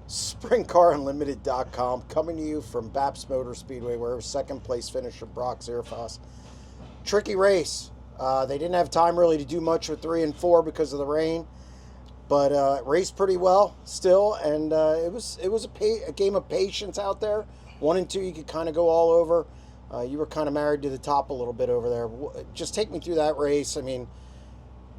SprintCarUnlimited.com, coming to you from BAPS Motor Speedway, where second place finisher Brock Zearfoss. Tricky race. They didn't have time really to do much with 3 and 4 because of the rain, but raced pretty well still, and it was a game of patience out there. 1 and 2 you could kind of go all over. You were kind of married to the top a little bit over there. Just take me through that race. I mean,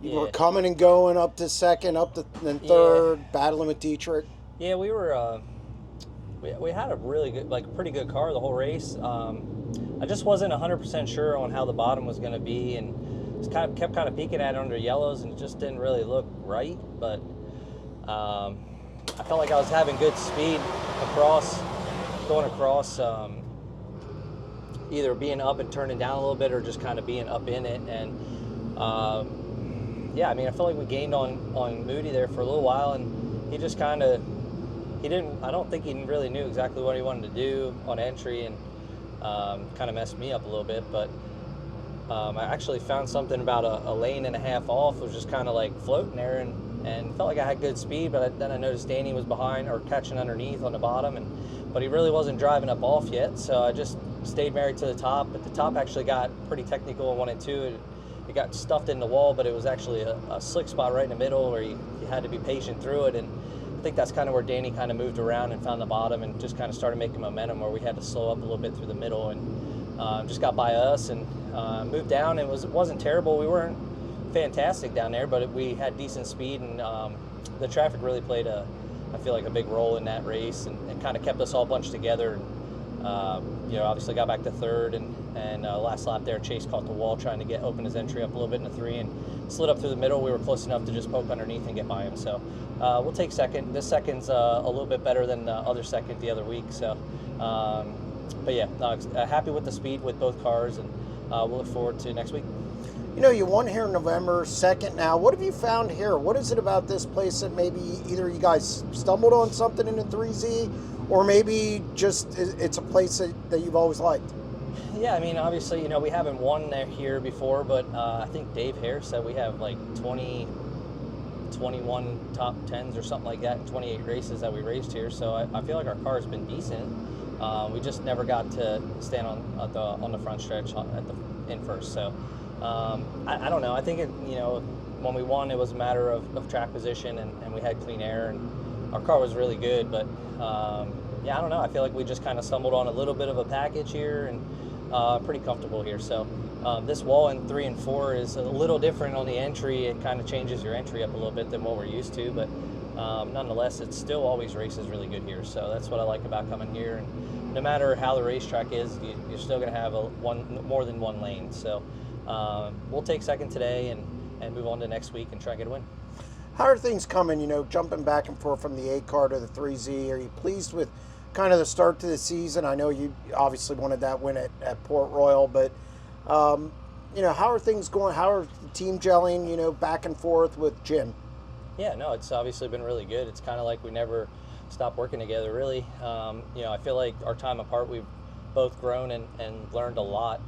you were coming and going up to second, up to then third, battling with Dietrich. Yeah, we were. We had a really good, pretty good car the whole race. I just wasn't 100% sure on how the bottom was going to be, and just kept peeking at it under yellows, and it just didn't really look right. But I felt like I was having good speed going across, either being up and turning down a little bit, or just kind of being up in it. And yeah, I mean, I feel like we gained on Moody there for a little while, and he just kind of. I don't think he really knew exactly what he wanted to do on entry, and kind of messed me up a little bit. But I actually found something about a lane and a half off, was just kind of like floating there, and felt like I had good speed. But then I noticed Danny was behind or catching underneath on the bottom, but he really wasn't driving up off yet. So I just stayed married to the top. But the top actually got pretty technical on 1 and 2. It got stuffed in the wall, but it was actually a slick spot right in the middle where you had to be patient through it. And I think that's kind of where Danny kind of moved around and found the bottom, and just kind of started making momentum, where we had to slow up a little bit through the middle, and just got by us and moved down. It wasn't terrible. We weren't fantastic down there, but we had decent speed, and the traffic really played I feel like a big role in that race, and kind of kept us all bunched together. And, obviously got back to third, and last lap there, Chase caught the wall trying to open his entry up a little bit in the 3, and slid up through the middle. We were close enough to just poke underneath and get by him. So we'll take second. This second's a little bit better than the other second the other week. So, but yeah, happy with the speed with both cars, and we'll look forward to next week. You won here in November, second now. What have you found here? What is it about this place that maybe either you guys stumbled on something in the 3Z, or maybe just it's a place that you've always liked? Yeah, I mean, obviously, we haven't won here before, but I think Dave Hare said we have like 21 top 10s or something like that in 28 races that we raced here. So I feel like our car has been decent. We just never got to stand on the front stretch in first. So I don't know. I think when we won, it was a matter of track position, and we had clean air, and our car was really good. But yeah, I don't know. I feel like we just kind of stumbled on a little bit of a package here, and pretty comfortable here. So this wall in 3 and 4 is a little different on the entry. It kind of changes your entry up a little bit than what we're used to, but nonetheless, it still always races really good here. So that's what I like about coming here. And no matter how the racetrack is, you're still going to have more than one lane. So we'll take second today and move on to next week and try and get a win. How are things coming, jumping back and forth from the 8 car to the 3Z? Are you pleased with kind of the start to the season? I know you obviously wanted that win at Port Royal, but how are things going? How are the team gelling, back and forth with Jim? Yeah, no, it's obviously been really good. It's kind of like we never stopped working together, really. I feel like our time apart, we've both grown and learned a lot,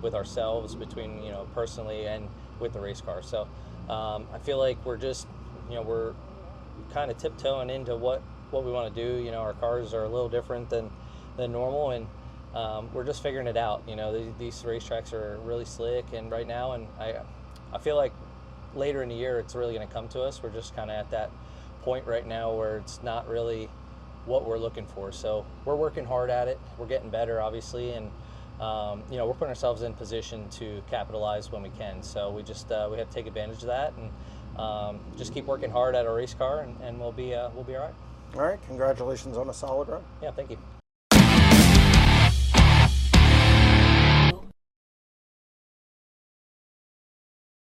with ourselves, between, personally and with the race car. So I feel like we're just, we're kind of tiptoeing into what we want to do. Our cars are a little different than normal, and we're just figuring it out. These racetracks are really slick, and right now, and I feel like later in the year it's really going to come to us. We're just kind of at that point right now where it's not really what we're looking for. So we're working hard at it. We're getting better, obviously, and we're putting ourselves in position to capitalize when we can. So we just we have to take advantage of that, and just keep working hard at our race car, and we'll be all right. All right, congratulations on a solid run. Yeah, thank you.